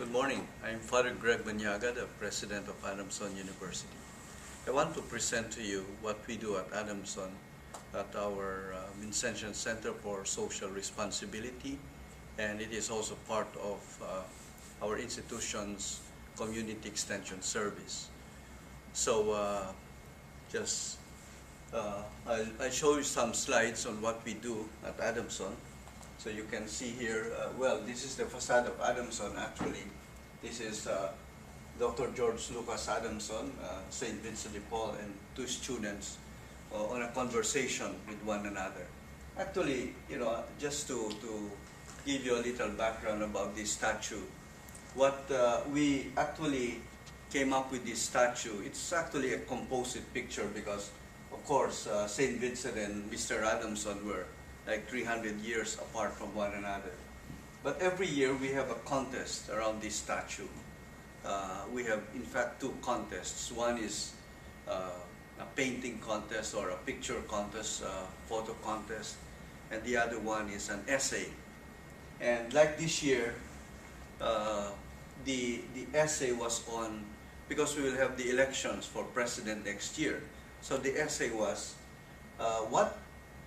Good morning. I'm Father Greg Banyaga, the President of Adamson University. I want to present to you what we do at Adamson at our VINCENTIAN Center for Social Responsibility, and it is also part of our institution's Community Extension Service. So I'll show you some slides on what we do at Adamson. So you can see here, this is the facade of Adamson actually. This is Dr. George Lucas Adamson, St. Vincent de Paul, and two students on a conversation with one another. Actually, just to give you a little background about this statue, what we actually came up with this statue, it's actually a composite picture because, of course, St. Vincent and Mr. Adamson were like 300 years apart from one another. But every year we have a contest around this statue. We have, in fact, two contests. One is a painting contest or a picture contest, photo contest, and the other one is an essay. And like this year, the essay was on, because we will have the elections for president next year. So the essay was,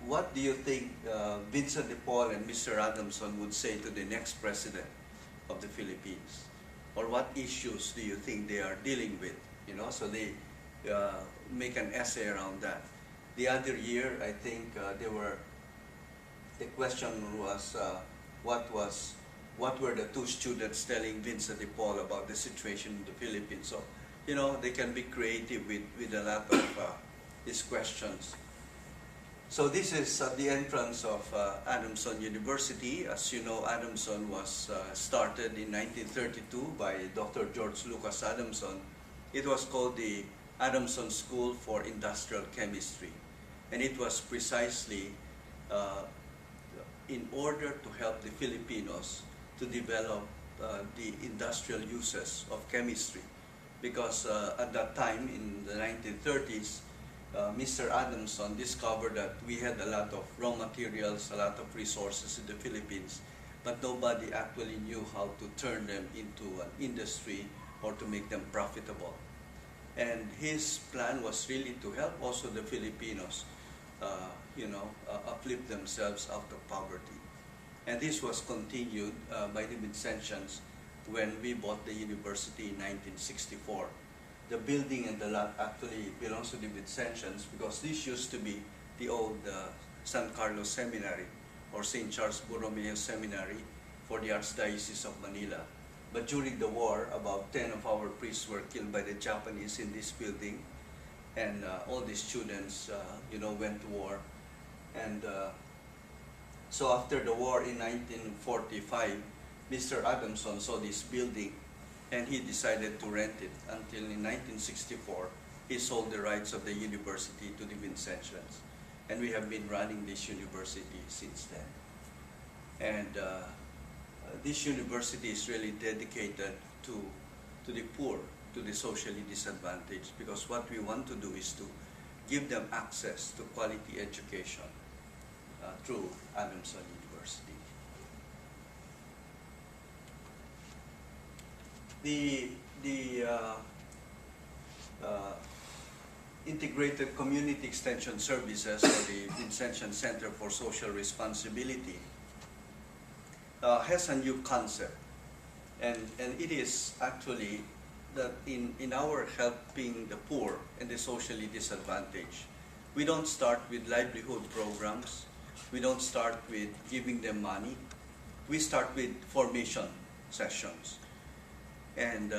what do you think Vincent de Paul and Mr. Adamson would say to the next president of the Philippines? Or what issues do you think they are dealing with? So they make an essay around that. The other year, I think the question was, what were the two students telling Vincent de Paul about the situation in the Philippines? So, they can be creative with a lot of these questions. So this is the entrance of Adamson University. As you know, Adamson was started in 1932 by Dr. George Lucas Adamson. It was called the Adamson School for Industrial Chemistry. And it was precisely in order to help the Filipinos to develop the industrial uses of chemistry. Because at that time, in the 1930s, Mr. Adamson discovered that we had a lot of raw materials, a lot of resources in the Philippines, but nobody actually knew how to turn them into an industry or to make them profitable. And his plan was really to help also the Filipinos, uplift themselves out of poverty. And this was continued by the Vincentians when we bought the university in 1964. The building and the lot actually belongs to the Vincentians because this used to be the old San Carlos Seminary or St. Charles Borromeo Seminary for the Archdiocese of Manila. But during the war, about 10 of our priests were killed by the Japanese in this building, and all the students, went to war. And so after the war in 1945, Mr. Adamson saw this building and he decided to rent it until in 1964, he sold the rights of the university to the Vincentians. And we have been running this university since then. And this university is really dedicated to the poor, to the socially disadvantaged, because what we want to do is to give them access to quality education through Adamson University. The Integrated Community Extension Services, or the Vincentian Center for Social Responsibility, has a new concept, and it is actually that in our helping the poor and the socially disadvantaged, we don't start with livelihood programs, we don't start with giving them money, we start with formation sessions. And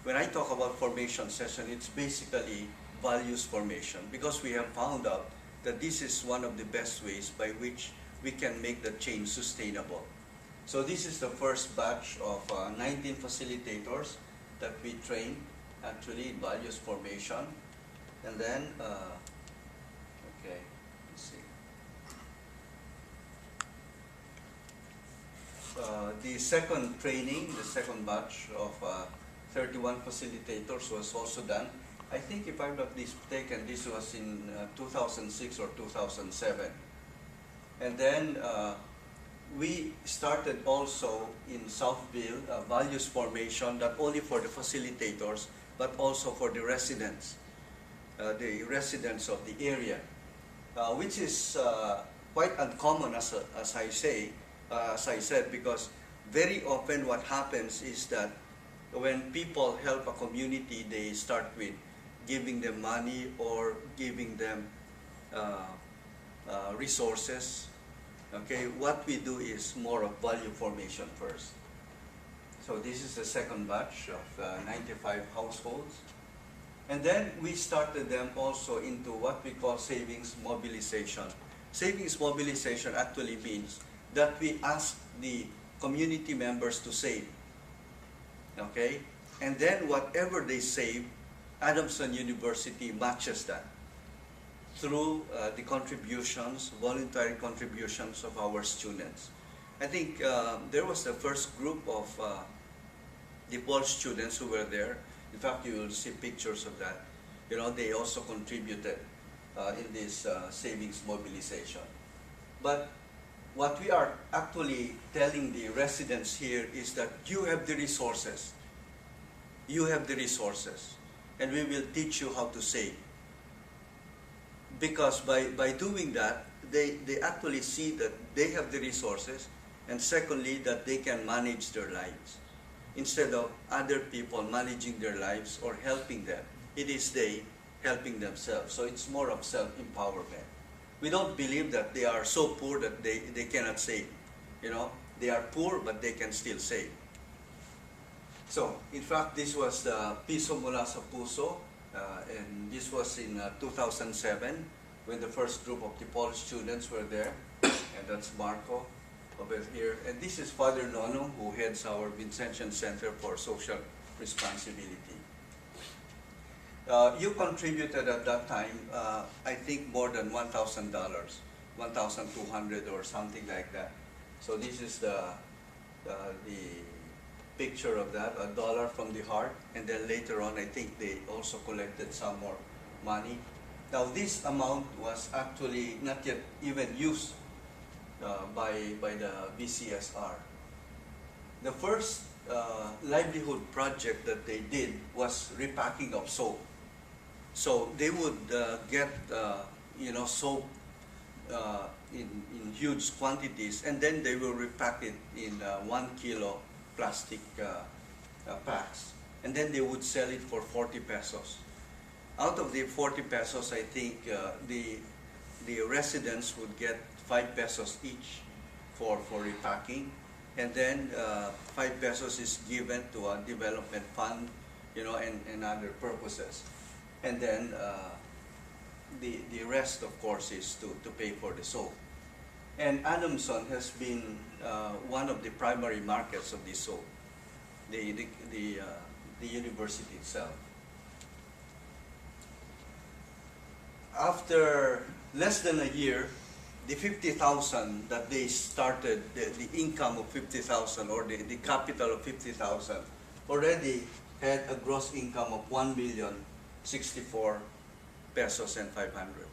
when I talk about formation session, it's basically values formation, because we have found out that this is one of the best ways by which we can make the change sustainable. So this is the first batch of 19 facilitators that we train actually in values formation. And then, okay, let's see. The second training, the second batch of 31 facilitators was also done. I think, if I'm not mistaken, this was in 2006 or 2007. And then we started also in Southville values formation, not only for the facilitators, but also for the residents of the area, which is quite uncommon, as I said, because very often what happens is that when people help a community, they start with giving them money or giving them resources. Okay, what we do is more of value formation first. So this is the second batch of 95 households. And then we started them also into what we call savings mobilization. Savings mobilization actually means that we ask the community members to save. Okay? And then whatever they save, Adamson University matches that through the contributions, voluntary contributions of our students. I think there was the first group of DePaul students who were there. In fact, you will see pictures of that. You know, they also contributed in this savings mobilization. But what we are actually telling the residents here is that you have the resources. You have the resources. And we will teach you how to save. Because by doing that, they actually see that they have the resources, and secondly, that they can manage their lives. Instead of other people managing their lives or helping them, it is they helping themselves. So it's more of self-empowerment. We don't believe that they are so poor that they cannot save. You know, they are poor, but they can still save. So, in fact, this was the Piso Mula sa Puso, and this was in 2007 when the first group of DePaul students were there, and that's Marco over here. And this is Father Nono, who heads our VINCENTIAN Center for Social Responsibility. You contributed at that time, I think, more than $1,000, $1,200 or something like that. So this is the picture of that, $1 from the heart, and then later on I think they also collected some more money. Now this amount was actually not yet even used by the VCSR. The first livelihood project that they did was repacking of soap. So they would get soap in huge quantities, and then they will repack it in 1 kilo plastic packs, and then they would sell it for 40 pesos. Out of the 40 pesos, I think the residents would get 5 pesos each for repacking, and then 5 pesos is given to a development fund, and other purposes, and then the rest, of course, is to pay for the soap. And Adamson has been one of the primary markets of this soap, the university itself. After less than a year, the 50,000 that they started, the income of 50,000 or the capital of 50,000 already had a gross income of 1,064 pesos and 500,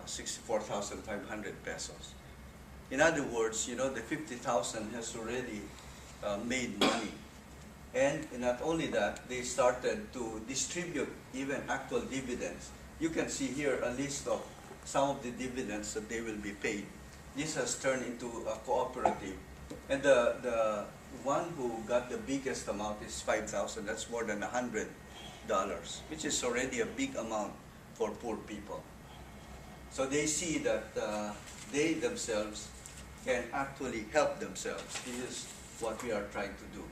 64,500 pesos. In other words, the 50,000 has already made money. And not only that, they started to distribute even actual dividends. You can see here a list of some of the dividends that they will be paid. This has turned into a cooperative. And the one who got the biggest amount is 5,000. That's more than $100, which is already a big amount for poor people. So they see that they themselves can actually help themselves. This is what we are trying to do.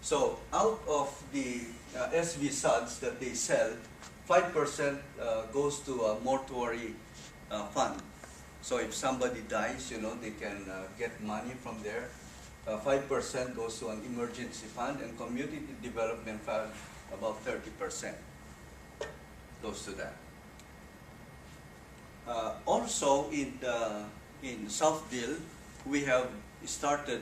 So out of the SV suds that they sell, 5% goes to a mortuary fund. So if somebody dies, they can get money from there. 5% goes to an emergency fund, and community development fund, about 30% goes to that. Also in Southville, we have started